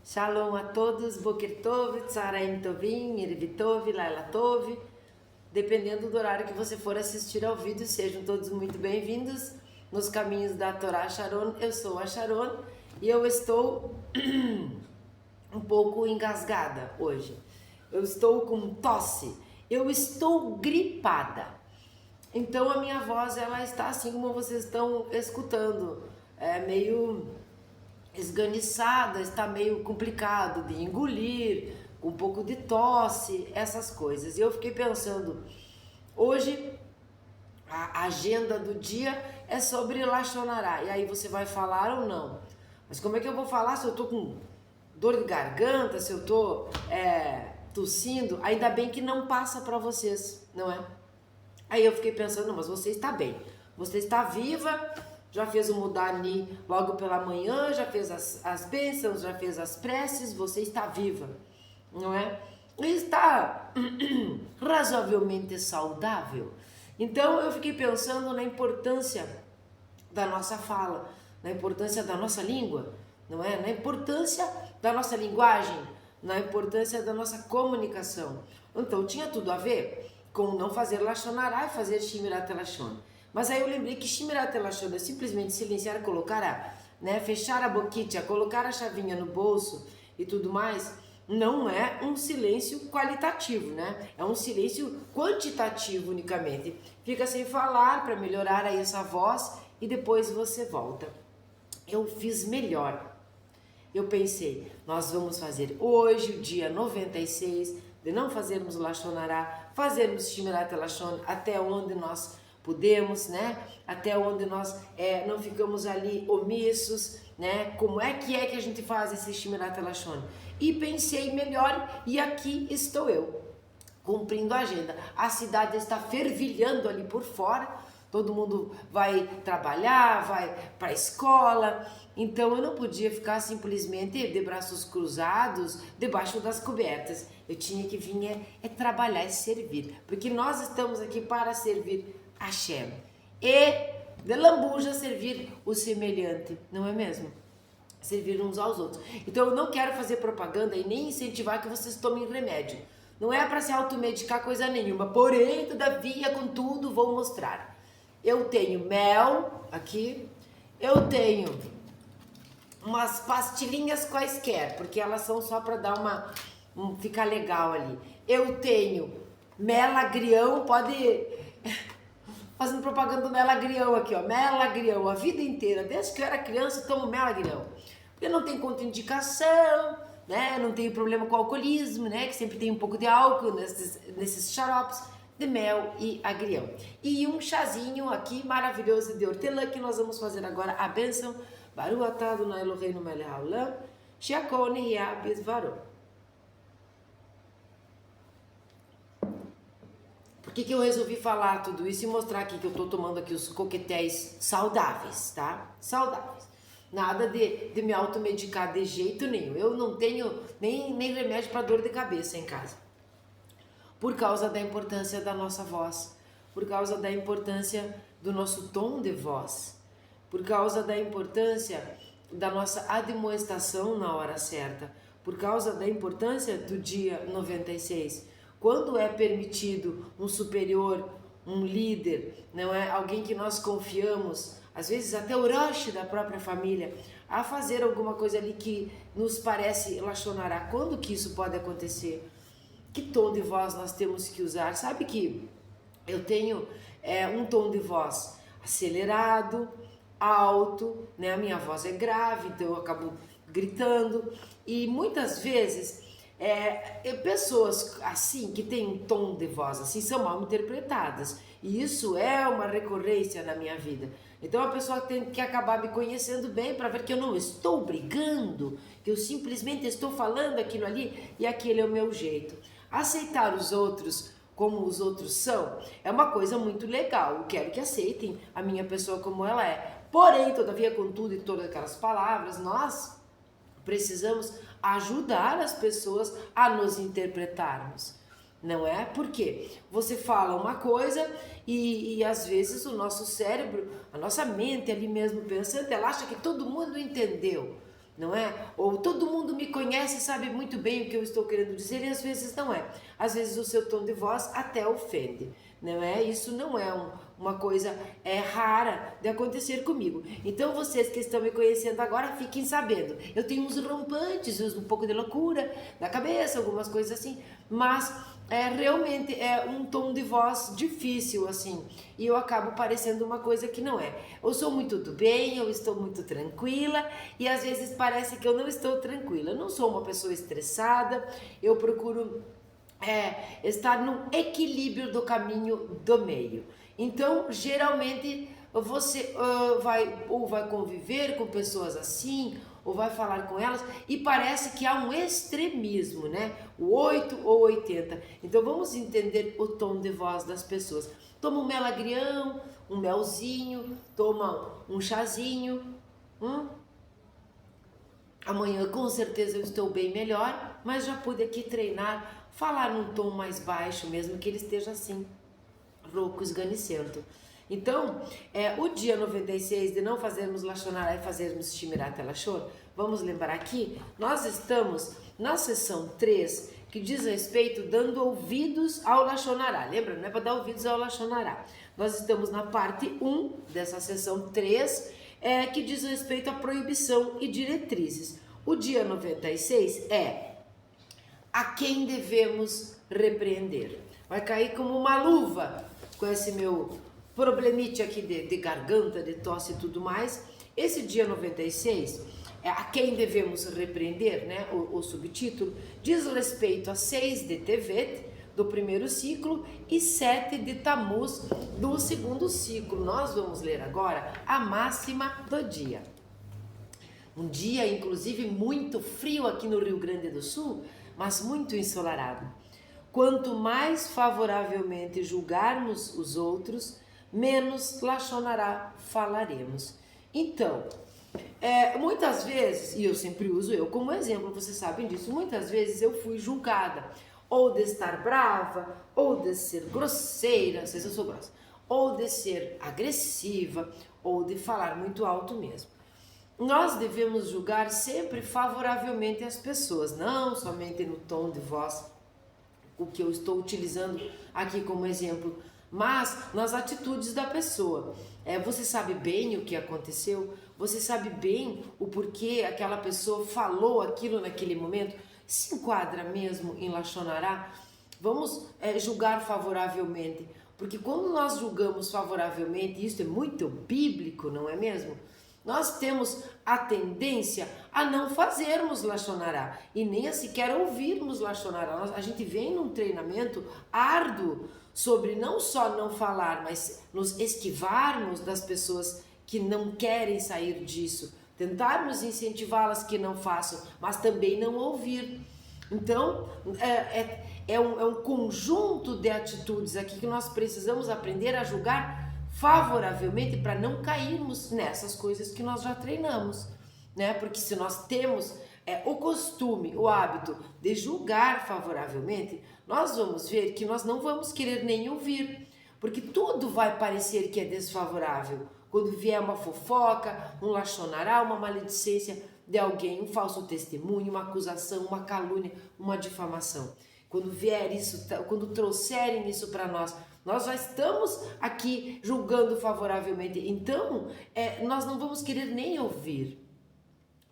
Shalom a todos, Boker Tov, Tzaraim Tovim, Erev Tov, Laila Tov. Dependendo do horário que você for assistir ao vídeo, sejam todos muito bem-vindos nos caminhos da Torá Sharon. Eu sou a Sharon e eu estou um pouco engasgada hoje. Eu estou com tosse, eu estou gripada. Então a minha voz ela está assim como vocês estão escutando, meio esganiçada, está meio complicado de engolir, com um pouco de tosse, essas coisas. E eu fiquei pensando, hoje a agenda do dia é sobre Lashon Hará, e aí você vai falar ou não? Mas como é que eu vou falar se eu tô com dor de garganta, se eu tô tossindo? Ainda bem que não passa para vocês, não é? Aí eu fiquei pensando, não, mas você está bem, você está viva, já fez o Mudani logo pela manhã, já fez as bênçãos, já fez as preces, você está viva, não é? E está razoavelmente saudável. Então eu fiquei pensando na importância da nossa fala, na importância da nossa língua, não é? Na importância da nossa linguagem, na importância da nossa comunicação. Então tinha tudo a ver com não fazer Lashon Hará e fazer Shmirat Lashon. Mas aí eu lembrei que Shmirat Lashon é simplesmente silenciar, colocar fechar a boquinha, colocar a chavinha no bolso e tudo mais, não é um silêncio qualitativo, né? É um silêncio quantitativo unicamente. Fica sem falar para melhorar aí essa voz e depois você volta. Eu fiz melhor. Eu pensei, nós vamos fazer hoje o dia 96 de não fazermos Lashon Hará, fazermos Shmirat Lashon até onde nós podemos, né? Até onde nós não ficamos ali omissos, né? Como é que a gente faz esse Shmirat Lashon? E pensei melhor e aqui estou eu, cumprindo a agenda. A cidade está fervilhando ali por fora, todo mundo vai trabalhar, vai para a escola, então eu não podia ficar simplesmente de braços cruzados debaixo das cobertas. Eu tinha que vir trabalhar e servir, porque nós estamos aqui para servir a Hashem e de lambuja servir o semelhante, não é mesmo? Servir uns aos outros. Então eu não quero fazer propaganda e nem incentivar que vocês tomem remédio. Não é para se automedicar coisa nenhuma, porém, todavia, contudo, vou mostrar. Eu tenho mel aqui, eu tenho umas pastilhinhas quaisquer, porque elas são só para dar ficar legal ali. Eu tenho melagrião, pode fazendo propaganda do melagrião aqui, ó, melagrião, a vida inteira, desde que eu era criança eu tomo melagrião, porque não tem contraindicação, né, não tem problema com alcoolismo, né, que sempre tem um pouco de álcool nesses xaropes de mel e agrião. E um chazinho aqui maravilhoso de hortelã que nós vamos fazer agora a bênção. Baruch atah Adonai Eloheinu melech haolam, she'akol nihya b'dvaro. Por que eu resolvi falar tudo isso e mostrar aqui que eu tô tomando aqui os coquetéis saudáveis, tá? Saudáveis. Nada de me automedicar de jeito nenhum. Eu não tenho nem remédio para dor de cabeça em casa. Por causa da importância da nossa voz, por causa da importância do nosso tom de voz, por causa da importância da nossa admoestação na hora certa, por causa da importância do dia 96. Quando é permitido um superior, um líder, não é alguém que nós confiamos, às vezes até o Rosh da própria família, a fazer alguma coisa ali que nos parece Lashon Hará, quando que isso pode acontecer? Que tom de voz nós temos que usar? Sabe que eu tenho um tom de voz acelerado, alto, né? A minha voz é grave, então eu acabo gritando. E muitas vezes pessoas assim, que têm um tom de voz assim, são mal interpretadas. E isso é uma recorrência na minha vida. Então a pessoa tem que acabar me conhecendo bem para ver que eu não estou brigando, que eu simplesmente estou falando aquilo ali e aquele é o meu jeito. Aceitar os outros como os outros são é uma coisa muito legal. Eu quero que aceitem a minha pessoa como ela é. Porém, todavia, contudo e todas aquelas palavras, nós precisamos ajudar as pessoas a nos interpretarmos. Não é? Porque você fala uma coisa e às vezes o nosso cérebro, a nossa mente ali mesmo pensando, ela acha que todo mundo entendeu. não é? Ou todo mundo me conhece sabe muito bem o que eu estou querendo dizer e às vezes não é. Às vezes o seu tom de voz até ofende, não é? Isso não é uma coisa rara de acontecer comigo. Então vocês que estão me conhecendo agora, fiquem sabendo. Eu tenho uns rompantes, um pouco de loucura da cabeça, algumas coisas assim, mas realmente é um tom de voz difícil, assim, e eu acabo parecendo uma coisa que não é. Eu sou muito do bem, eu estou muito tranquila, e às vezes parece que eu não estou tranquila. Eu não sou uma pessoa estressada, eu procuro estar no equilíbrio do caminho do meio. Então, geralmente, você vai conviver com pessoas assim, ou vai falar com elas, e parece que há um extremismo, né? O 8 ou 80. Então, vamos entender o tom de voz das pessoas. Toma um melagrião, um melzinho, toma um chazinho. Amanhã, com certeza, eu estou bem melhor, mas já pude aqui treinar, falar num tom mais baixo, mesmo que ele esteja assim, rouco, esganecento. Então, o dia 96 de não fazermos Lashonará e fazermos Shmirat Lashon, vamos lembrar aqui, nós estamos na sessão 3, que diz respeito dando ouvidos ao Lashonará. Lembra? Não é para dar ouvidos ao Lashonará. Nós estamos na parte 1 dessa sessão 3, que diz respeito à proibição e diretrizes. O dia 96 é a quem devemos repreender. Vai cair como uma luva com esse meu problemite aqui de garganta, de tosse e tudo mais. Esse dia 96 é a quem devemos repreender, né? O subtítulo diz respeito a 6 de Tevet, do primeiro ciclo, e 7 de Tamuz, do segundo ciclo. Nós vamos ler agora a máxima do dia. Um dia, inclusive, muito frio aqui no Rio Grande do Sul, mas muito ensolarado. Quanto mais favoravelmente julgarmos os outros, menos Lashonará falaremos. Então, muitas vezes, e eu sempre uso eu como exemplo, vocês sabem disso, muitas vezes eu fui julgada, ou de estar brava, ou de ser grosseira, não sei se eu sou grossa, ou de ser agressiva, ou de falar muito alto mesmo. Nós devemos julgar sempre favoravelmente as pessoas, não somente no tom de voz, o que eu estou utilizando aqui como exemplo, mas nas atitudes da pessoa. Você sabe bem o que aconteceu, você sabe bem o porquê aquela pessoa falou aquilo naquele momento, se enquadra mesmo em Lashonará? Vamos julgar favoravelmente, porque quando nós julgamos favoravelmente, isso é muito bíblico, não é mesmo? Nós temos a tendência a não fazermos Lashonará e nem a sequer ouvirmos Lashonará. A gente vem num treinamento árduo sobre não só não falar, mas nos esquivarmos das pessoas que não querem sair disso, tentarmos incentivá-las que não façam, mas também não ouvir. Então, é um conjunto de atitudes aqui que nós precisamos aprender a julgar favoravelmente para não cairmos nessas coisas que nós já treinamos, né? Porque se nós temos o costume, o hábito de julgar favoravelmente, nós vamos ver que nós não vamos querer nem ouvir, porque tudo vai parecer que é desfavorável. Quando vier uma fofoca, um Lashonará, uma maledicência de alguém, um falso testemunho, uma acusação, uma calúnia, uma difamação. Quando vier isso, quando trouxerem isso para nós já estamos aqui julgando favoravelmente, então nós não vamos querer nem ouvir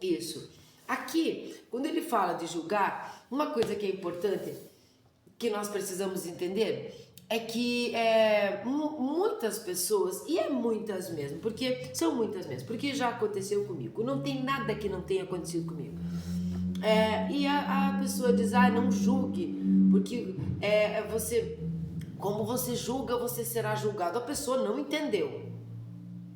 isso. Aqui, quando ele fala de julgar, uma coisa que é importante, que nós precisamos entender, é que muitas pessoas, e muitas mesmo, porque são muitas mesmo, porque já aconteceu comigo, não tem nada que não tenha acontecido comigo. E a pessoa diz, não julgue, porque como você julga, você será julgado. A pessoa não entendeu,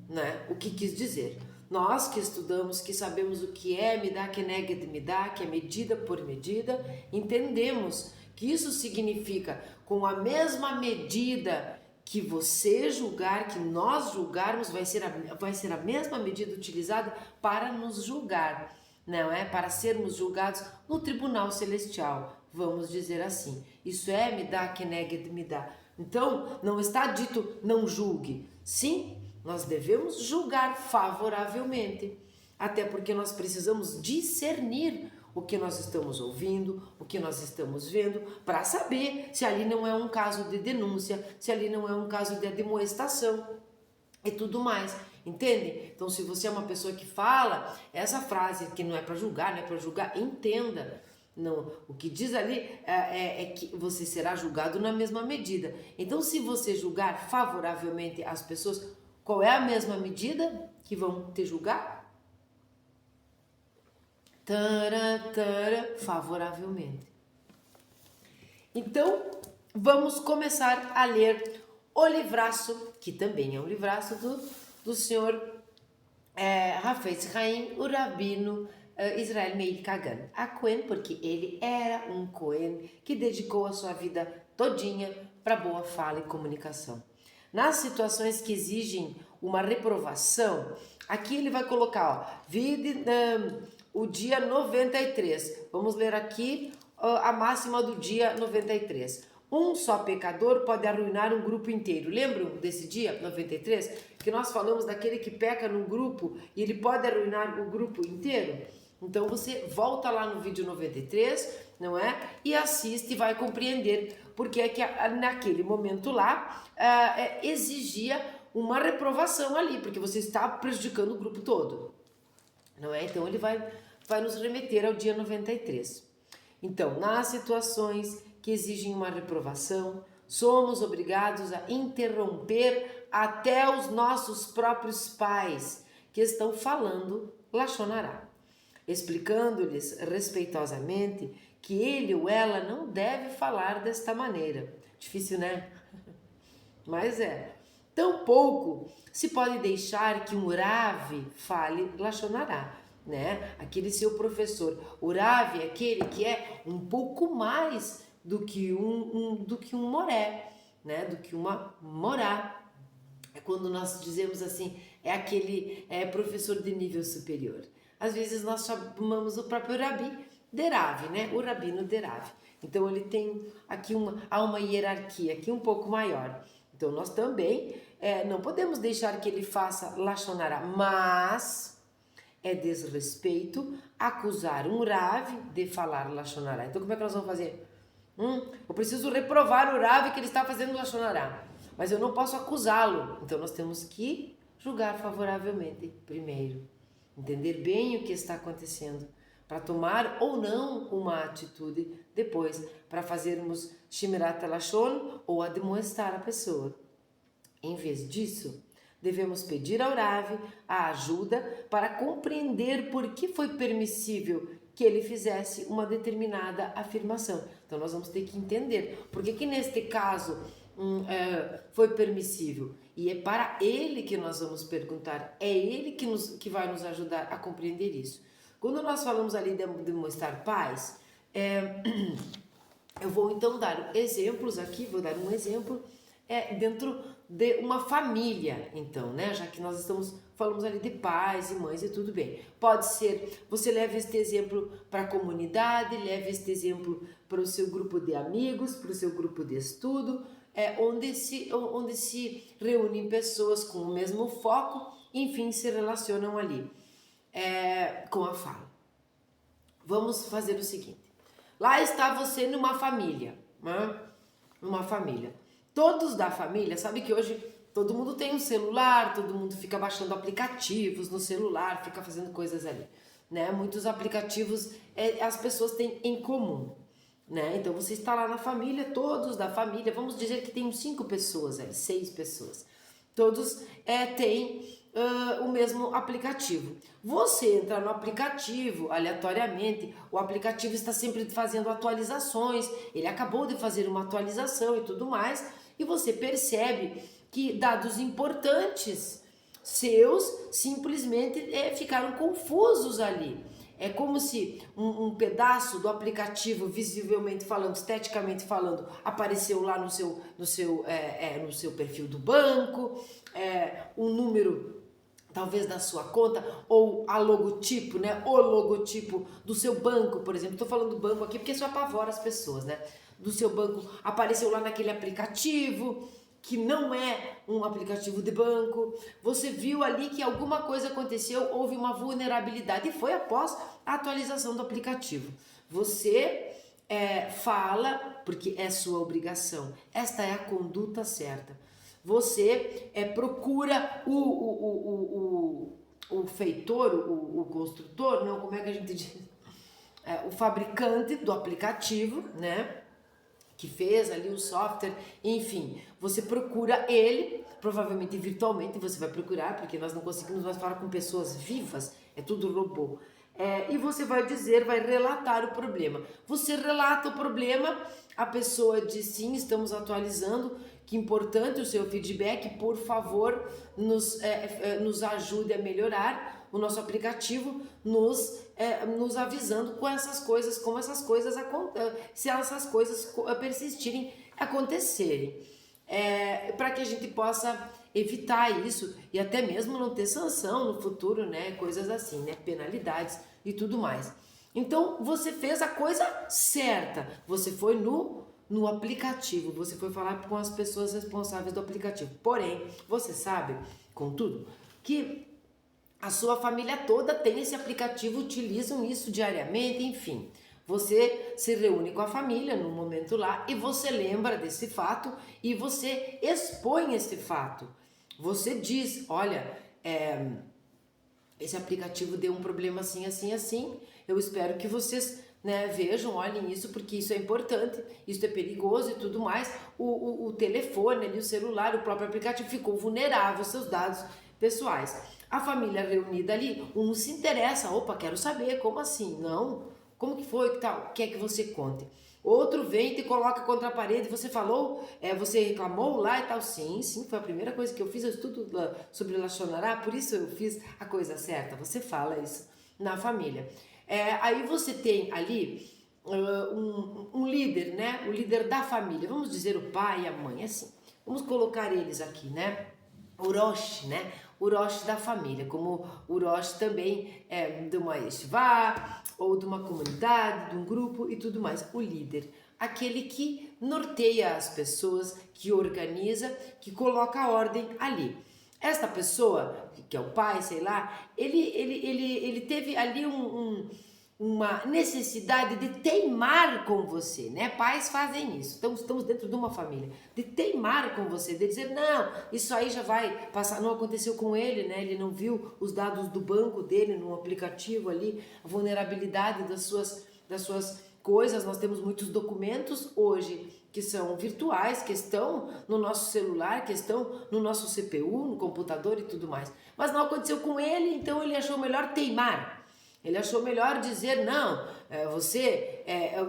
né, o que quis dizer. Nós que estudamos, que sabemos o que é Midá Keneged Midá, que é medida por medida, entendemos que isso significa, com a mesma medida que você julgar, que nós julgarmos, vai ser a mesma medida utilizada para nos julgar, não é? Para sermos julgados no tribunal celestial, vamos dizer assim. Isso é Midá Keneged Midá. Então, não está dito não julgue. Sim, nós devemos julgar favoravelmente, até porque nós precisamos discernir o que nós estamos ouvindo, o que nós estamos vendo, para saber se ali não é um caso de denúncia, se ali não é um caso de admoestação e tudo mais, entende? Então, se você é uma pessoa que fala essa frase que não é para julgar, não é para julgar, entenda. Não, o que diz ali é que você será julgado na mesma medida. Então, se você julgar favoravelmente as pessoas, qual é a mesma medida que vão te julgar? Favoravelmente. Então, vamos começar a ler o livraço, que também é um livraço do senhor Hafetz Haim, o rabino Israel Meir Kagan, a Cohen, porque ele era um Cohen que dedicou a sua vida todinha para boa fala e comunicação. Nas situações que exigem uma reprovação, aqui ele vai colocar, o dia 93. Vamos ler aqui a máxima do dia 93. Um só pecador pode arruinar um grupo inteiro. Lembram desse dia 93? Que nós falamos daquele que peca num grupo e ele pode arruinar o grupo inteiro? Então você volta lá no vídeo 93, não é? E assiste e vai compreender porque é que naquele momento lá exigia uma reprovação ali, porque você está prejudicando o grupo todo, não é? Então ele vai nos remeter ao dia 93. Então, nas situações que exigem uma reprovação, somos obrigados a interromper até os nossos próprios pais que estão falando Lashon Hará, explicando-lhes respeitosamente que ele ou ela não deve falar desta maneira. Difícil, né? Mas é. Tampouco se pode deixar que um Rav fale Lashon Hará, né? Aquele seu professor. O Rav é aquele que é um pouco mais do que um moré, né? Do que uma morá. É quando nós dizemos assim, é aquele professor de nível superior. Às vezes nós chamamos o próprio Rabi de Rav, né? O rabino de Rav. Então ele tem aqui uma hierarquia aqui um pouco maior. Então nós também não podemos deixar que ele faça Lashon Hará, mas é desrespeito acusar um Rav de falar Lashon Hará. Então como é que nós vamos fazer? Eu preciso reprovar o Rav que ele está fazendo Lashon Hará, mas eu não posso acusá-lo. Então nós temos que julgar favoravelmente primeiro, entender bem o que está acontecendo, para tomar ou não uma atitude depois, para fazermos Shmirat Lashon ou admoestar a pessoa. Em vez disso, devemos pedir ao Rav a ajuda para compreender por que foi permissível que ele fizesse uma determinada afirmação. Então nós vamos ter que entender por que neste caso foi permissível. E é para ele que nós vamos perguntar, é ele que vai nos ajudar a compreender isso. Quando nós falamos ali de mostrar paz, eu vou então dar exemplos aqui, vou dar um exemplo dentro de uma família, então, né? Já que nós falamos ali de pais e mães e tudo bem. Pode ser, você leva este exemplo para a comunidade, leva este exemplo para o seu grupo de amigos, para o seu grupo de estudo, onde se reúnem pessoas com o mesmo foco, enfim, se relacionam ali com a fala. Vamos fazer o seguinte. Lá está você numa família, né? Numa família. Todos da família, sabe que hoje todo mundo tem um celular, todo mundo fica baixando aplicativos no celular, fica fazendo coisas ali, né? Muitos aplicativos as pessoas têm em comum, né? Então você está lá na família, todos da família, vamos dizer que tem 5 pessoas, 6 pessoas. Todos têm o mesmo aplicativo. Você entra no aplicativo aleatoriamente, o aplicativo está sempre fazendo atualizações, ele acabou de fazer uma atualização e tudo mais, e você percebe que dados importantes seus simplesmente ficaram confusos ali. É como se um pedaço do aplicativo, visivelmente falando, esteticamente falando, apareceu lá no seu perfil do banco, um número talvez da sua conta, ou a logotipo, né? O logotipo do seu banco, por exemplo. Estou falando do banco aqui porque isso apavora as pessoas, né? Do seu banco apareceu lá naquele aplicativo que não é um aplicativo de banco. Você viu ali que alguma coisa aconteceu, houve uma vulnerabilidade e foi após a atualização do aplicativo. Você fala, porque é sua obrigação, esta é a conduta certa. Você procura o feitor, o construtor, não, como é que a gente diz? O fabricante do aplicativo, né? Que fez ali o software, enfim, você procura ele, provavelmente virtualmente você vai procurar, porque nós não conseguimos mais falar com pessoas vivas, é tudo robô. E você vai dizer, vai relatar o problema. Você relata o problema, a pessoa diz sim, estamos atualizando, que importante o seu feedback, por favor, nos ajude a melhorar o nosso aplicativo, nos avisando com essas coisas, como essas coisas se essas coisas persistirem, acontecerem, para que a gente possa evitar isso e até mesmo não ter sanção no futuro, né? Coisas assim, né? Penalidades e tudo mais. Então você fez a coisa certa, você foi no aplicativo, você foi falar com as pessoas responsáveis do aplicativo. Porém, você sabe, contudo, que a sua família toda tem esse aplicativo, utilizam isso diariamente, enfim. Você se reúne com a família no momento lá e você lembra desse fato e você expõe esse fato. Você diz, olha, esse aplicativo deu um problema assim, assim, assim. Eu espero que vocês vejam, olhem isso, porque isso é importante, isso é perigoso e tudo mais. O telefone, ali, o celular, o próprio aplicativo ficou vulnerável, seus dados pessoais. A família reunida ali, um se interessa, opa, quero saber, como assim? Não, como que foi, que tal? Quer que você conte? Outro vem e te coloca contra a parede, você falou, você reclamou lá e tal. Sim, foi a primeira coisa que eu fiz, eu estudo sobre Lashon Hara, por isso eu fiz a coisa certa. Você fala isso na família. Aí você tem ali um líder, né? O líder da família, vamos dizer o pai e a mãe, assim. Vamos colocar eles aqui, né? O Rosh, né? O Rosh da família, como o Rosh também de uma yeshivá, ou de uma comunidade, de um grupo e tudo mais. O líder, aquele que norteia as pessoas, que organiza, que coloca a ordem ali. Esta pessoa, que é o pai, sei lá, ele teve ali uma necessidade de teimar com você, né? Pais fazem isso, estamos dentro de uma família, de teimar com você, de dizer, não, isso aí já vai passar, não aconteceu com ele, né? Ele não viu os dados do banco dele no aplicativo ali, a vulnerabilidade das suas coisas. Nós temos muitos documentos hoje que são virtuais, que estão no nosso celular, que estão no nosso CPU, no computador e tudo mais, mas não aconteceu com ele, então ele achou melhor teimar. Ele achou melhor dizer, não,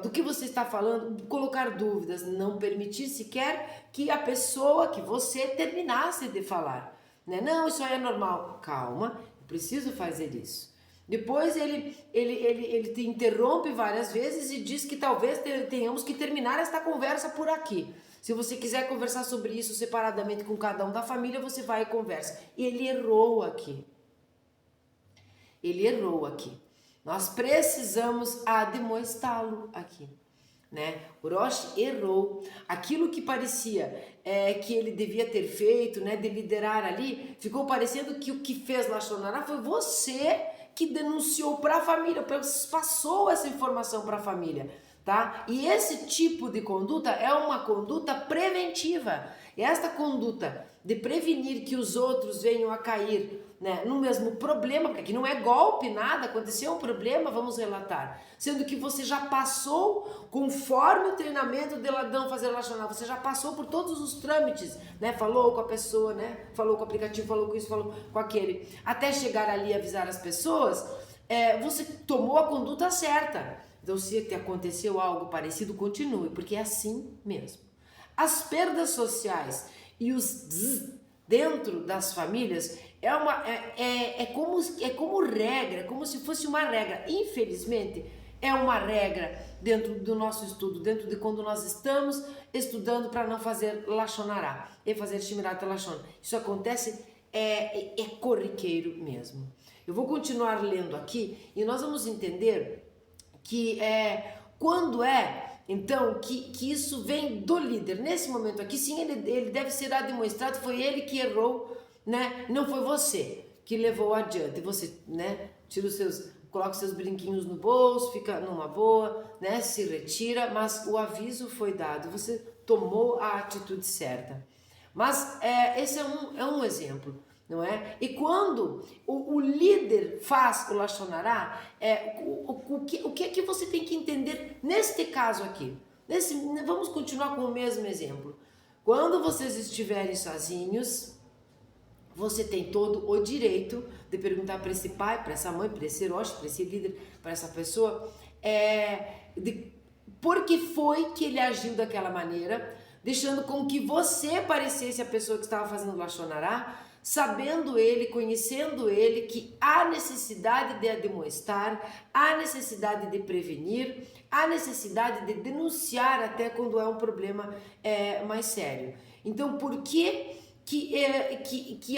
do que você está falando, colocar dúvidas, não permitir sequer que a pessoa, que você terminasse de falar. Né? Não, isso aí é normal. Calma, eu preciso fazer isso. Depois ele te interrompe várias vezes e diz que talvez tenhamos que terminar esta conversa por aqui. Se você quiser conversar sobre isso separadamente com cada um da família, você vai e conversa. E ele errou aqui. Ele errou aqui. Nós precisamos admoestá-lo aqui, né? O Rosh errou. Aquilo que parecia que ele devia ter feito, né, de liderar ali, ficou parecendo que o que fez Lashon Hara foi você que denunciou para a família, passou essa informação para a família, tá? E esse tipo de conduta é uma conduta preventiva. E esta conduta de prevenir que os outros venham a cair, né, no mesmo problema, porque aqui não é golpe, nada, aconteceu um problema, vamos relatar. Sendo que você já passou, conforme o treinamento de não fazer Lashon Hara, você já passou por todos os trâmites, né? Falou com a pessoa, né? Falou com o aplicativo, falou com isso, falou com aquele. Até chegar ali e avisar as pessoas, você tomou a conduta certa. Então, se te aconteceu algo parecido, continue, porque é assim mesmo. As perdas sociais e os dentro das famílias é como regra, como se fosse uma regra. Infelizmente, é uma regra dentro do nosso estudo, dentro de quando nós estamos estudando para não fazer Lashon Hara e fazer Shmirat Lashon. Isso acontece, é corriqueiro mesmo. Eu vou continuar lendo aqui e nós vamos entender que quando então, que isso vem do líder. Nesse momento aqui, sim, ele deve ser demonstrado, foi ele que errou, né? Não foi você que levou adiante. Você, né, tira os seus coloca seus brinquinhos no bolso, fica numa boa, né? Se retira, mas o aviso foi dado, você tomou a atitude certa. Mas esse é um exemplo, não é? E quando o líder faz o Lashon Hara, o que é que você tem que entender neste caso aqui? Vamos continuar com o mesmo exemplo. Quando vocês estiverem sozinhos, você tem todo o direito de perguntar para esse pai, para essa mãe, para esse Rosh, para esse líder, para essa pessoa, por que foi que ele agiu daquela maneira, deixando com que você parecesse a pessoa que estava fazendo o Lashon Hara, sabendo ele, conhecendo ele, que há necessidade de admoestar, há necessidade de prevenir, há necessidade de denunciar até quando é um problema mais sério. Então, por que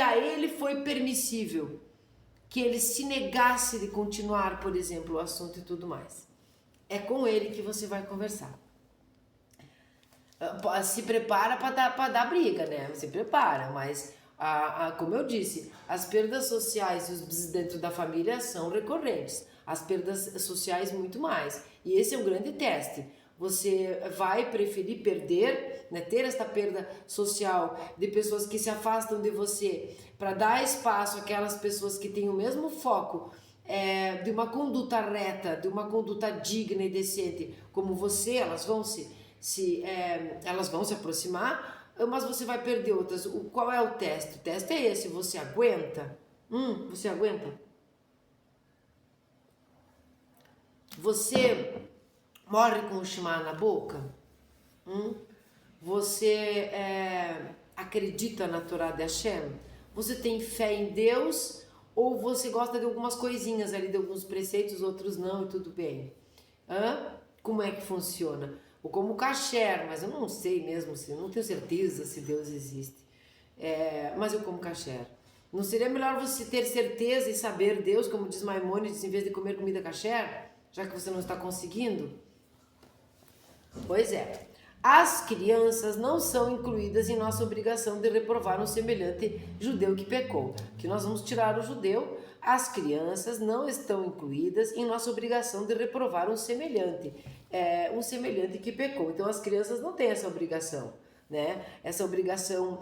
a ele foi permissível que ele se negasse de continuar, por exemplo, o assunto e tudo mais? É com ele que você vai conversar. Se prepara para dar briga, né? Se prepara, mas como eu disse, as perdas sociais e os dentro da família são recorrentes. As perdas sociais muito mais. E esse é um grande teste. Você vai preferir perder, né, ter esta perda social de pessoas que se afastam de você para dar espaço àquelas pessoas que têm o mesmo foco de uma conduta reta, de uma conduta digna e decente, como você, elas vão se aproximar, mas você vai perder outras. Qual é o teste? O teste é esse, você aguenta? Você aguenta? Você morre com o Shema na boca? Você acredita na Torá de Hashem? Você tem fé em Deus? Ou você gosta de algumas coisinhas ali, de alguns preceitos, outros não, e tudo bem? Como é que funciona? Ou como kasher, mas eu não sei mesmo, não tenho certeza se Deus existe. Mas eu como kasher. Não seria melhor você ter certeza e saber Deus, como diz Maimônides, em vez de comer comida kasher? Já que você não está conseguindo? Pois é. As crianças não são incluídas em nossa obrigação de reprovar um semelhante judeu que pecou. Que nós vamos tirar o judeu. As crianças não estão incluídas em nossa obrigação de reprovar um semelhante que pecou. Então as crianças não têm essa obrigação, né? Essa obrigação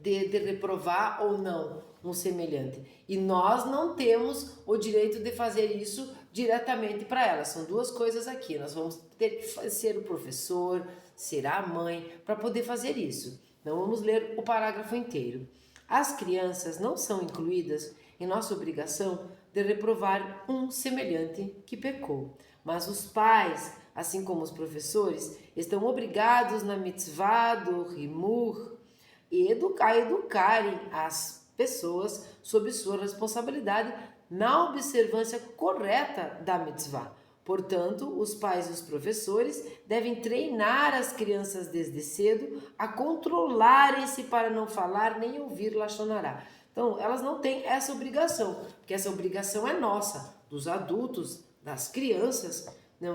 de reprovar ou não um semelhante. E nós não temos o direito de fazer isso diretamente para elas. São duas coisas aqui. Nós vamos ter que ser o professor, ser a mãe, para poder fazer isso. Então vamos ler o parágrafo inteiro. As crianças não são incluídas em nossa obrigação de reprovar um semelhante que pecou. Mas os pais, assim como os professores, estão obrigados na mitzvah do rimur e educarem as pessoas sob sua responsabilidade na observância correta da mitzvah. Portanto, os pais e os professores devem treinar as crianças desde cedo a controlarem-se para não falar nem ouvir Lashon Hara. Então, elas não têm essa obrigação, porque essa obrigação é nossa, dos adultos, das crianças, não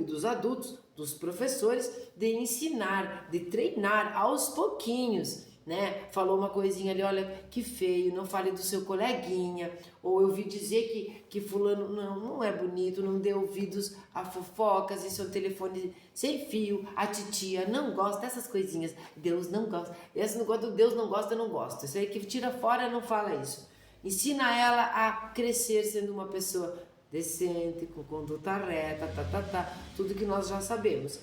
dos adultos, dos professores, de ensinar, de treinar aos pouquinhos, né? Falou uma coisinha ali, olha que feio, não fale do seu coleguinha, ou eu ouvi dizer que fulano não é bonito, não dê ouvidos a fofocas, isso é um telefone sem fio, a titia não gosta dessas coisinhas, Deus não gosta, esse negócio do Deus não gosta, eu não gosto, isso aí que tira fora, não fala isso. Ensina ela a crescer sendo uma pessoa decente, com conduta reta, tudo que nós já sabemos.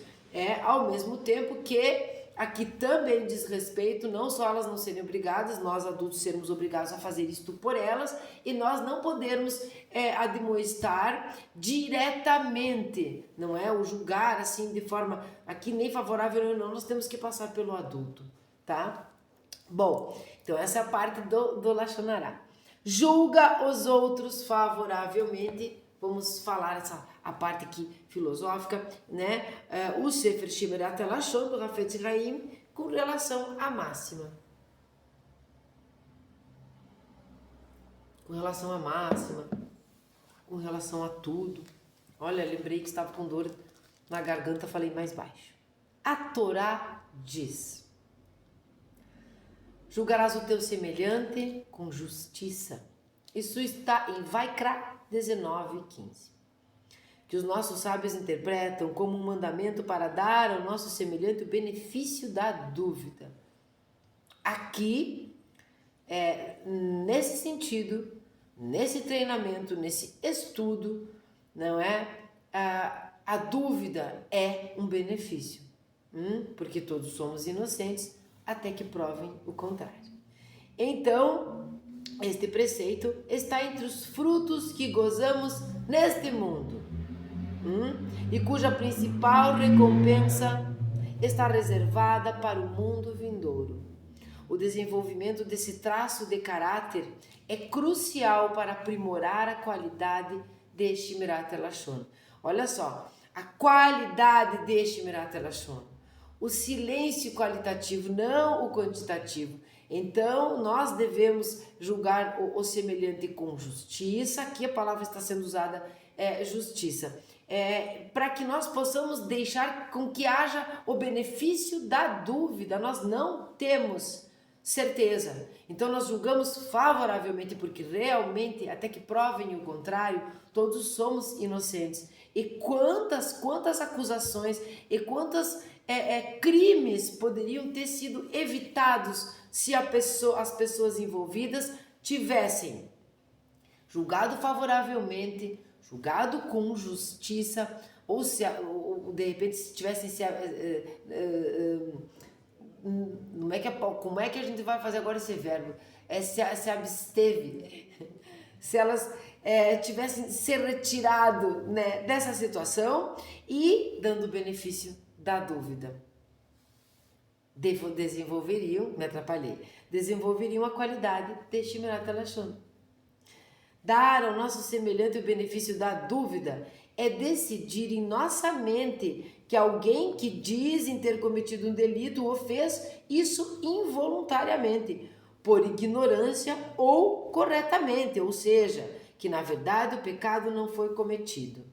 Ao mesmo tempo que aqui também diz respeito, não só elas não serem obrigadas, nós adultos sermos obrigados a fazer isto por elas, e nós não podermos admoestar diretamente, não é? O julgar assim de forma, aqui nem favorável ou não, nós temos que passar pelo adulto, tá? Bom, então essa é a parte do Lashon Hara. Julga os outros favoravelmente. Vamos falar a parte aqui filosófica, né? O Sefer Shemirat HaLashon do Hafetz Haim com relação à máxima. Com relação à máxima, com relação a tudo. Olha, lembrei que estava com dor na garganta, falei mais baixo. A Torá diz: julgarás o teu semelhante com justiça Isso está em Vaikra 19:15. Que os nossos sábios interpretam como um mandamento para dar ao nosso semelhante o benefício da dúvida. Aqui, nesse sentido, nesse treinamento, nesse estudo, não é? A dúvida é um benefício, porque todos somos inocentes até que provem o contrário. Então, este preceito está entre os frutos que gozamos neste mundo, e cuja principal recompensa está reservada para o mundo vindouro. O desenvolvimento desse traço de caráter é crucial para aprimorar a qualidade de Shmirat Lashon. Olha só, a qualidade de Shmirat Lashon. O silêncio qualitativo, não o quantitativo. Então, nós devemos julgar o semelhante com justiça. Aqui a palavra está sendo usada, justiça. Para que nós possamos deixar com que haja o benefício da dúvida. Nós não temos certeza. Então nós julgamos favoravelmente porque realmente, até que provem o contrário, todos somos inocentes. E quantas acusações e quantos crimes poderiam ter sido evitados se as pessoas envolvidas tivessem julgado favoravelmente, julgado com justiça, ou de repente se tivessem como é que a gente vai fazer agora esse verbo? Se absteve. Se elas tivessem se retirado, né, dessa situação e dando o benefício da dúvida. Desenvolveriam a qualidade de Shmirat Lashon. Dar ao nosso semelhante o benefício da dúvida é decidir em nossa mente que alguém que dizem ter cometido um delito ou fez isso involuntariamente, por ignorância ou corretamente, ou seja, que na verdade o pecado não foi cometido.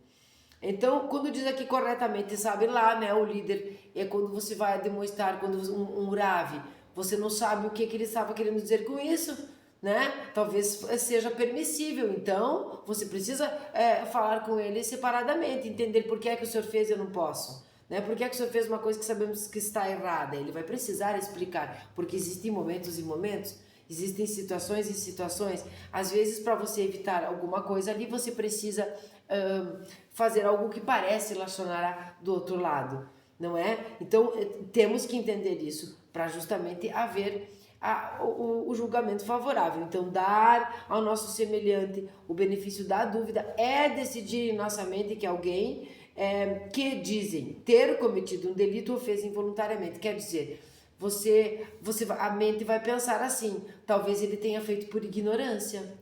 Então, quando diz aqui corretamente, sabe lá, né, o líder, é quando você vai demonstrar, quando um Rav, você não sabe o que ele estava querendo dizer com isso, né? Talvez seja permissível, então você precisa falar com ele separadamente, entender por que é que o senhor fez e eu não posso, né? Por que é que o senhor fez uma coisa que sabemos que está errada? Ele vai precisar explicar, porque existem momentos e momentos, existem situações e situações. Às vezes, para você evitar alguma coisa ali, você precisa fazer algo que parece Lashon Hara do outro lado, não é? Então temos que entender isso para justamente haver o julgamento favorável. Então, dar ao nosso semelhante o benefício da dúvida é decidir em nossa mente que alguém que dizem ter cometido um delito ou fez involuntariamente. Quer dizer, a mente vai pensar assim: talvez ele tenha feito por ignorância,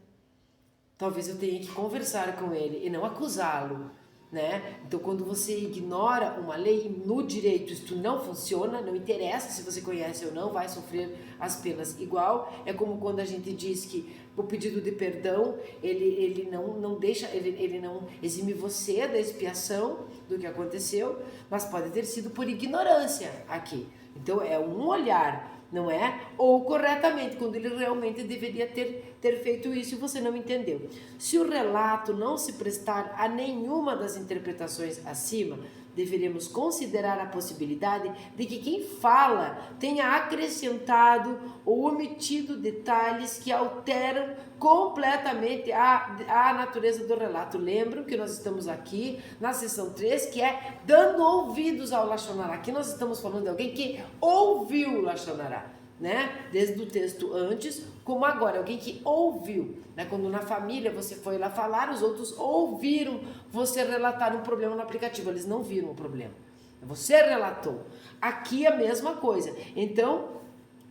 talvez eu tenha que conversar com ele e não acusá-lo, né? Então, quando você ignora uma lei, no direito isso não funciona, não interessa se você conhece ou não, vai sofrer as penas igual. É como quando a gente diz que o pedido de perdão, ele não deixa, ele não exime você da expiação do que aconteceu, mas pode ter sido por ignorância aqui. Então, é um olhar, não é? Ou corretamente, quando ele realmente deveria ter feito isso e você não entendeu. Se o relato não se prestar a nenhuma das interpretações acima, deveremos considerar a possibilidade de que quem fala tenha acrescentado ou omitido detalhes que alteram completamente a natureza do relato. Lembram que nós estamos aqui na seção 3, que é dando ouvidos ao Lashon Hara. Aqui nós estamos falando de alguém que ouviu o Lashon Hara, né? Desde o texto antes, como agora, alguém que ouviu, né? Quando na família você foi lá falar, os outros ouviram você relatar um problema no aplicativo, eles não viram o problema, você relatou. Aqui a mesma coisa. Então,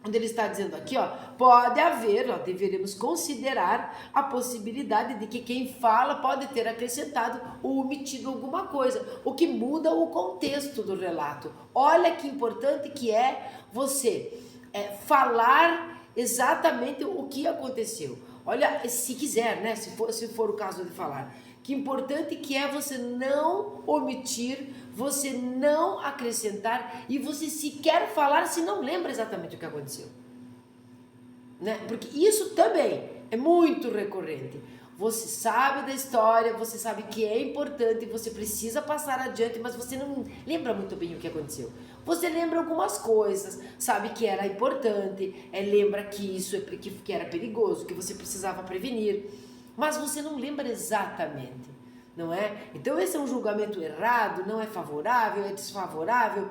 quando ele está dizendo aqui, ó, pode haver, deveremos considerar a possibilidade de que quem fala pode ter acrescentado ou omitido alguma coisa, o que muda o contexto do relato. Olha que importante que é você falar exatamente o que aconteceu. Olha, se quiser, né? Se for o caso de falar. Que importante que é você não omitir, você não acrescentar e você sequer falar se não lembra exatamente o que aconteceu, né? Porque isso também É muito recorrente. Você sabe da história, você sabe que é importante, você precisa passar adiante, mas você não lembra muito bem o que aconteceu. Você lembra algumas coisas, sabe que era importante, lembra que isso que era perigoso, que você precisava prevenir, mas você não lembra exatamente, não é? Então esse é um julgamento errado, não é favorável, é desfavorável,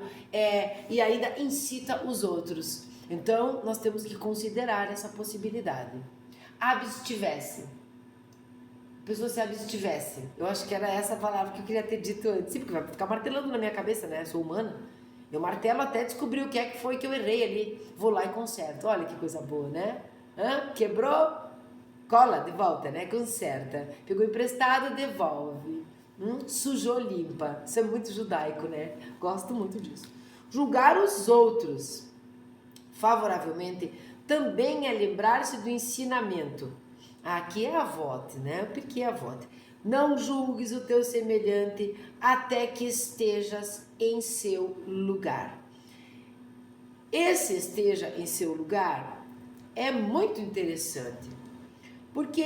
e ainda incita os outros. Então nós temos que considerar essa possibilidade. Abstivesse. A pessoa se abstivesse. Eu acho que era essa palavra que eu queria ter dito antes. Sim, porque vai ficar martelando na minha cabeça, né? Eu sou humana. Eu martelo até descobrir o que é que foi que eu errei ali. Vou lá e conserto. Olha que coisa boa, né? Quebrou? Cola de volta, né? Conserta. Pegou emprestado, devolve. Sujou, limpa. Isso é muito judaico, né? Gosto muito disso. Julgar os outros favoravelmente também é lembrar-se do ensinamento. Aqui é a vote, né? Porque é a vote. Não julgues o teu semelhante até que estejas em seu lugar. Esse esteja em seu lugar é muito interessante, porque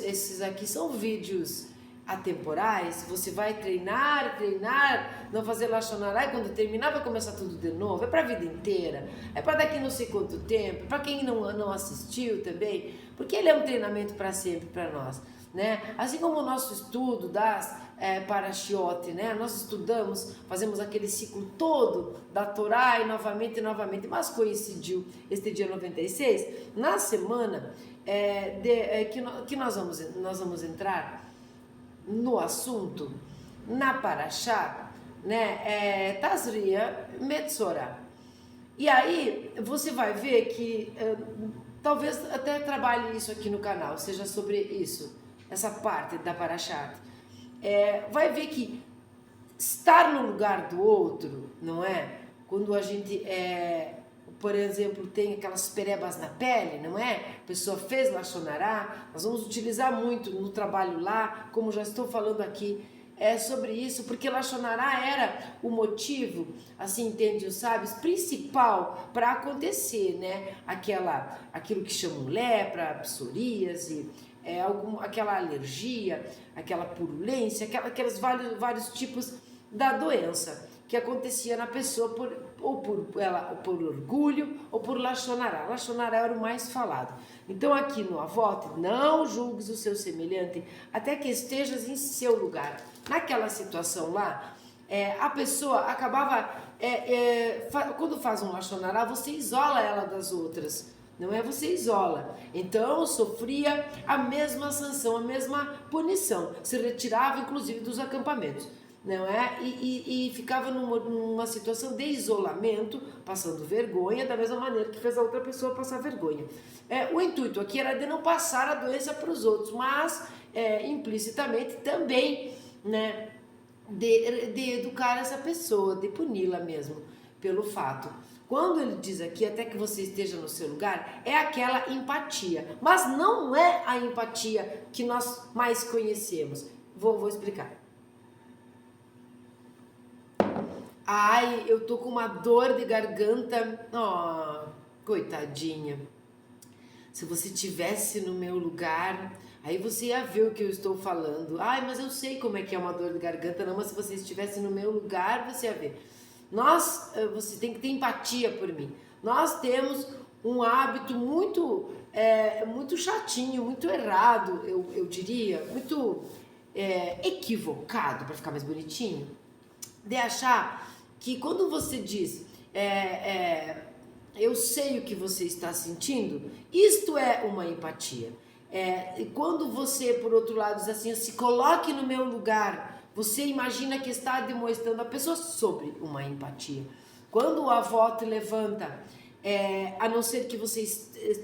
esses aqui são vídeos atemporais. Você vai treinar, não fazer Lashon Hara, e quando terminar vai começar tudo de novo. É para a vida inteira, é para daqui não sei quanto tempo, para quem não assistiu também, porque ele é um treinamento para sempre para nós, né? Assim como o nosso estudo das Parashiot, né? Nós estudamos, fazemos aquele ciclo todo da Torá e novamente, mas coincidiu este dia 96, na semana que nós vamos entrar no assunto, na Parashá, né, Tazria Metzorah. E aí você vai ver que talvez até trabalhe isso aqui no canal, seja sobre isso, essa parte da Parashá. Vai ver que estar no lugar do outro, não é? Quando a gente por exemplo, tem aquelas perebas na pele, não é? A pessoa fez Lashon Hara, nós vamos utilizar muito no trabalho lá, como já estou falando aqui, sobre isso, porque Lashon Hara era o motivo, assim entende os sábios, principal para acontecer, né? Aquilo que chamam lepra, psoríase, aquela alergia, aquela purulência, aqueles vários tipos da doença que acontecia na pessoa por orgulho ou por Lashon Hara. Lashon Hara era o mais falado. Então aqui no Avot, não julgues o seu semelhante até que estejas em seu lugar. Naquela situação lá, a pessoa acabava, quando faz um Lashon Hara, você isola ela das outras. Não é? Você isola. Então sofria a mesma sanção, a mesma punição. Se retirava inclusive dos acampamentos. Não é? E ficava numa situação de isolamento, passando vergonha, da mesma maneira que fez a outra pessoa passar vergonha. O intuito aqui era de não passar a doença para os outros, mas implicitamente também, né, de educar essa pessoa, de puni-la mesmo pelo fato. Quando ele diz aqui, até que você esteja no seu lugar, é aquela empatia, mas não é a empatia que nós mais conhecemos. Vou explicar. Ai, eu tô com uma dor de garganta. Oh, coitadinha. Se você tivesse no meu lugar, aí você ia ver o que eu estou falando. Ai, mas eu sei como é que é uma dor de garganta, não, mas se você estivesse no meu lugar, você ia ver. Você tem que ter empatia por mim. Nós temos um hábito muito chatinho, muito errado, eu diria, muito equivocado, para ficar mais bonitinho, de achar que quando você diz eu sei o que você está sentindo, isto é uma empatia. E quando você, por outro lado, diz assim, se coloque no meu lugar, você imagina que está demonstrando a pessoa sobre uma empatia. Quando o avó te levanta, a não ser que você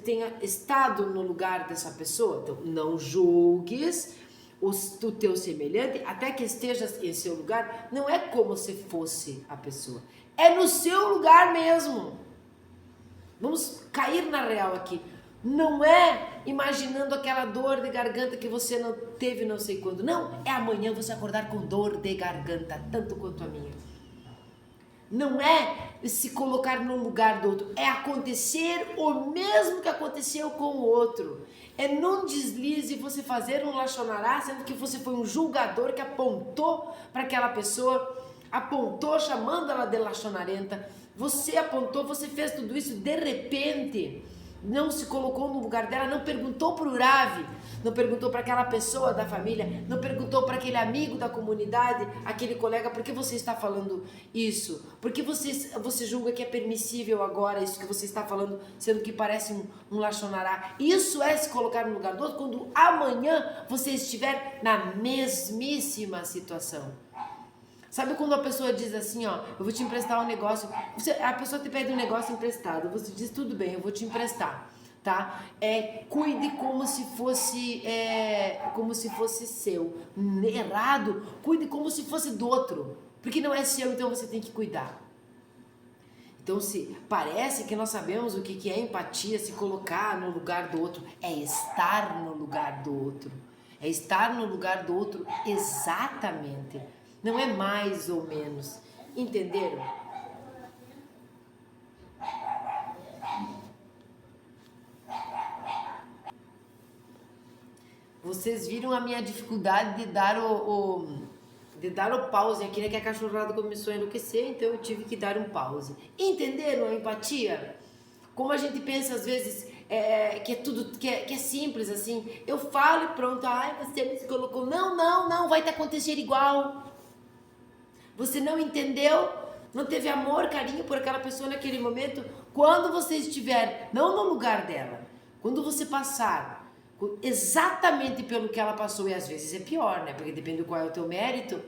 tenha estado no lugar dessa pessoa, então não julgues o teu semelhante até que estejas em seu lugar. Não é como se fosse a pessoa, é no seu lugar mesmo. Vamos cair na real aqui. Não é imaginando aquela dor de garganta que você não teve não sei quando. Não, é amanhã você acordar com dor de garganta, tanto quanto a minha. não é se colocar no lugar do outro, é acontecer o mesmo que aconteceu com o outro. É num deslize você fazer um lachonará, sendo que você foi um julgador que apontou para aquela pessoa, apontou chamando ela de lachonarenta, você apontou, você fez tudo isso, de repente não se colocou no lugar dela, não perguntou para o Rav, não perguntou para aquela pessoa da família, não perguntou para aquele amigo da comunidade, aquele colega, por que você está falando isso? Por que você julga que é permissível agora isso que você está falando, sendo que parece um lachonará? Isso é se colocar no lugar do outro quando amanhã você estiver na mesmíssima situação. Sabe quando a pessoa diz assim, ó, eu vou te emprestar um negócio, a pessoa te pede um negócio emprestado, você diz, tudo bem, eu vou te emprestar, tá? Cuide como se fosse seu. Errado, cuide como se fosse do outro, porque não é seu, então você tem que cuidar. Então, se parece que nós sabemos o que é empatia, se colocar no lugar do outro, é estar no lugar do outro. É estar no lugar do outro exatamente. Não é mais ou menos. Entenderam? Vocês viram a minha dificuldade de dar o pause aqui, né? Que a cachorrada começou a enlouquecer, então eu tive que dar um pause. Entenderam a empatia? Como a gente pensa às vezes que é tudo, que é simples assim. Eu falo e pronto, ai, você me colocou. Não, vai te acontecer igual. Você não entendeu, não teve amor, carinho por aquela pessoa naquele momento. Quando você estiver, não no lugar dela, quando você passar exatamente pelo que ela passou, e às vezes é pior, né? Porque depende do qual é o teu mérito,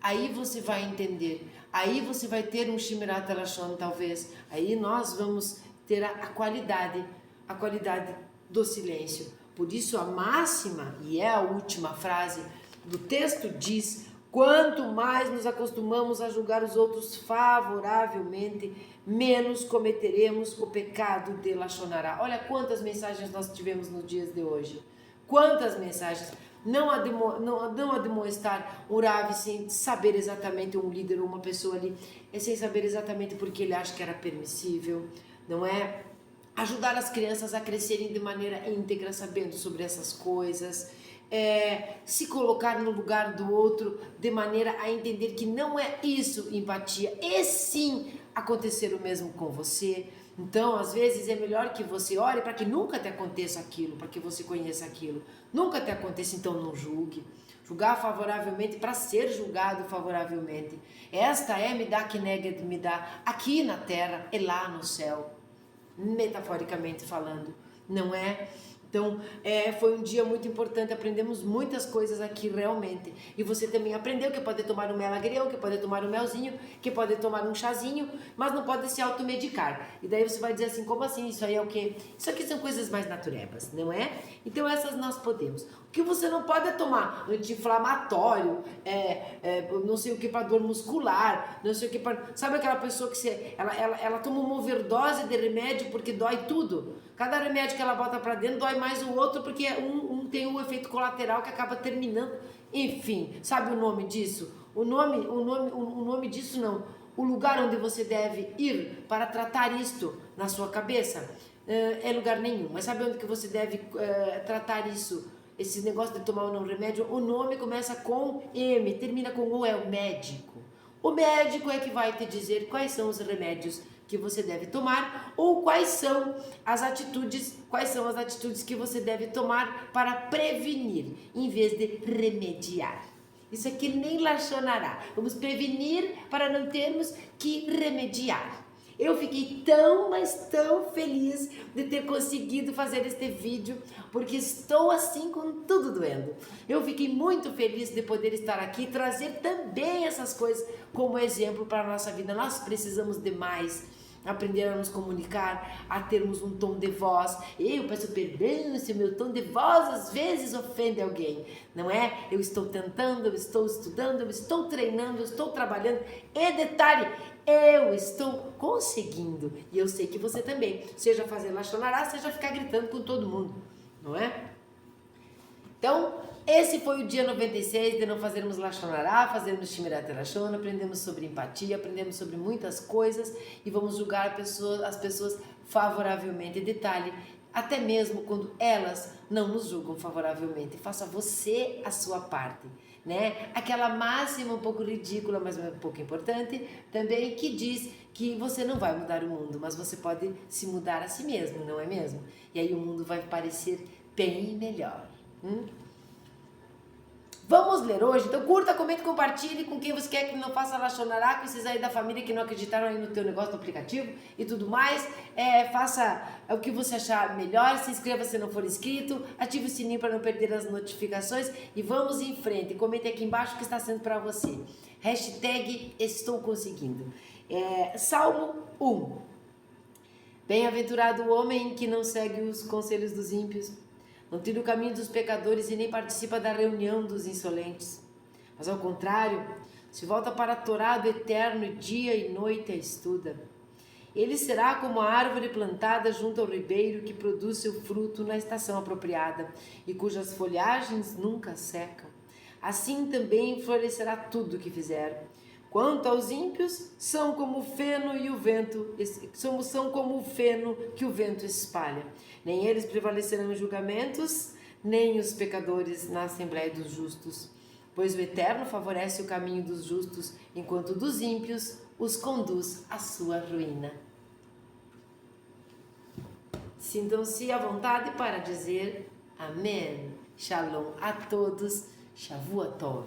aí você vai entender, aí você vai ter um Shmirat Lashon talvez, aí nós vamos ter a qualidade do silêncio. Por isso a máxima, e é a última frase do texto diz: quanto mais nos acostumamos a julgar os outros favoravelmente, menos cometeremos o pecado de lachonará. Olha quantas mensagens nós tivemos nos dias de hoje. Quantas mensagens. Não admoestar um Rav sem saber exatamente, um líder ou uma pessoa ali, sem saber exatamente porque ele acha que era permissível, não é? Ajudar as crianças a crescerem de maneira íntegra, sabendo sobre essas coisas. Se colocar no lugar do outro de maneira a entender que não é isso empatia, e sim acontecer o mesmo com você. Então, às vezes é melhor que você ore para que nunca te aconteça aquilo, para que você conheça aquilo. Nunca te aconteça, então não julgue. Julgar favoravelmente para ser julgado favoravelmente. Esta é Midá Keneged Midá, aqui na terra e lá no céu, metaforicamente falando, não é? Então, foi um dia muito importante, aprendemos muitas coisas aqui realmente. E você também aprendeu que pode tomar um melagreu, que pode tomar um melzinho, que pode tomar um chazinho, mas não pode se automedicar. E daí você vai dizer assim, como assim? Isso aí é o quê? Isso aqui são coisas mais naturebas, não é? Então essas nós podemos. O que você não pode é tomar anti-inflamatório, não sei o que para dor muscular, não sei o que para... Sabe aquela pessoa que ela toma uma overdose de remédio porque dói tudo? Cada remédio que ela bota para dentro dói mais o outro porque um tem um efeito colateral que acaba terminando. Enfim, sabe o nome disso? O nome disso não. O lugar onde você deve ir para tratar isto na sua cabeça é lugar nenhum. Mas sabe onde que você deve tratar isso? Esse negócio de tomar ou não remédio, o nome começa com M, termina com O, é o médico. O médico é que vai te dizer quais são os remédios que você deve tomar ou quais são as atitudes que você deve tomar para prevenir, em vez de remediar. Isso aqui nem lachonará. Vamos prevenir para não termos que remediar. Eu fiquei mas tão feliz de ter conseguido fazer este vídeo, porque estou assim com tudo doendo. Eu fiquei muito feliz de poder estar aqui e trazer também essas coisas como exemplo para a nossa vida. Nós precisamos de mais aprender a nos comunicar, a termos um tom de voz. Eu peço perdão se o meu tom de voz às vezes ofende alguém, não é? Eu estou tentando, eu estou estudando, eu estou treinando, eu estou trabalhando. E detalhe, eu estou conseguindo, e eu sei que você também, seja fazer lachonará, seja ficar gritando com todo mundo, não é? Então, esse foi o dia 96 de não fazermos Lashon Hará, fazermos Shmirat Lashon, aprendemos sobre empatia, aprendemos sobre muitas coisas e vamos julgar as pessoas favoravelmente. Detalhe, até mesmo quando elas não nos julgam favoravelmente. Faça você a sua parte, né? Aquela máxima um pouco ridícula, mas um pouco importante também, que diz que você não vai mudar o mundo, mas você pode se mudar a si mesmo, não é mesmo? E aí o mundo vai parecer bem melhor. Vamos ler hoje, então curta, comente, compartilhe com quem você quer que não faça Lashon Hará, com esses aí da família que não acreditaram aí no teu negócio, no aplicativo e tudo mais. Faça o que você achar melhor, se inscreva se não for inscrito, ative o sininho para não perder as notificações e vamos em frente. Comente aqui embaixo o que está sendo para você. Hashtag estou conseguindo. Salmo 1. Bem-aventurado o homem que não segue os conselhos dos ímpios, não tira o caminho dos pecadores e nem participa da reunião dos insolentes. Mas ao contrário, se volta para a Torá do Eterno e dia e noite a estuda. Ele será como a árvore plantada junto ao ribeiro que produz seu fruto na estação apropriada e cujas folhagens nunca secam. Assim também florescerá tudo o que fizer. Quanto aos ímpios, são como o feno e o vento, são como o feno que o vento espalha. Nem eles prevalecerão em julgamentos, nem os pecadores na assembleia dos justos. Pois o Eterno favorece o caminho dos justos, enquanto dos ímpios os conduz à sua ruína. Sintam-se à vontade para dizer Amém. Shalom a todos. Shavua Tov.